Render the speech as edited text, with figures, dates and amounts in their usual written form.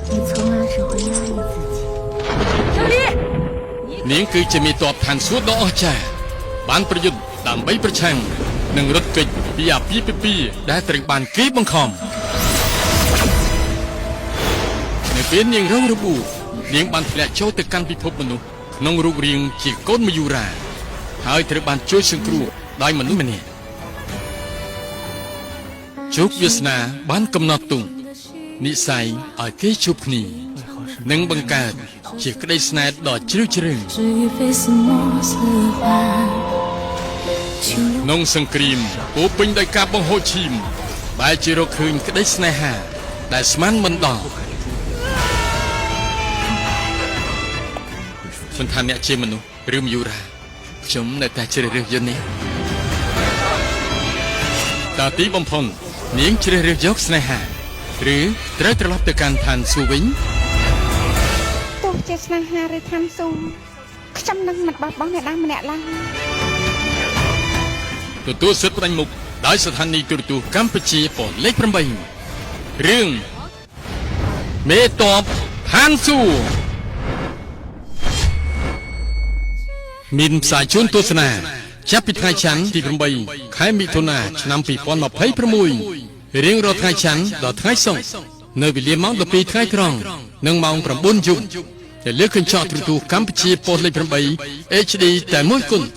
你从来只会压抑自己。小李，នាងគឺជាមេតបឋានសួគ៌ដ៏អស្ចារ្យបានប្រយុទ្ធដើម្បីប្រឆាំងនឹងរថកិច្ចពីអាពាហ៍ពិពាហ៍ដែលត្រូវបានគេបង្ខំនៅពេលនាងរងរបួសនាងបានធ្លាក់ចូលទៅកាន់ពិភពមនុស្សក្នុងរូបរាងជាកូនមយូរាហើយត្រូវបានជួយសង្គ្រោះដោយមនុស្សម្នាក់ជោគវាសនាបានកំណត់ទុំនិស័យឲ្យគេជួបគ្នានិងបង្កើតជាក្តីស្នេហ៍ដ៏ជ្រាលជ្រៅក្នុងសង្គ្រាមពោពេញដោយការបង្ហូរឈាមបែរជារកឃើញក្តីស្នេហាដែលស្មានមិនដល់មិនថាអ្នកជាមនុស្សឬមយូរាខ្ញុំនៅតែជ្រើសរើសយន្តនេះតើទីបំផុតនាងជ្រើសរើសយកស្នេហាឬត្រូវត្រឡប់ទៅកាន់ឋានសួគ៌វិញទោះជាស្នេហាឬឋានសួគ៌ខ្ញុំនឹងមិនបោះបង់អ្នកណាម្នាក់ឡើយទទួលសិទ្ធិផ្ដាច់មុខដោយស្ថានីយទូរទស្សន៍កម្ពុជាប៉ុនលេខ8រឿងមេតបឋានសួគ៌មានផ្សាយជូនទស្សនាចាប់ពីថ្ងៃច័ន្ទទី8ខែមិថុនាឆ្នាំ2026រៀងរាល់ថ្ងៃច័ន្ទដល់ថ្ងៃសុក្រនៅវេលាម៉ោង12ថ្ងៃត្រង់និងម៉ោង9យប់ដែលលើកកញ្ចក់ទូរទស្សន៍កម្ពុជាប៉ុនលេខ8 HD តែមួយគត់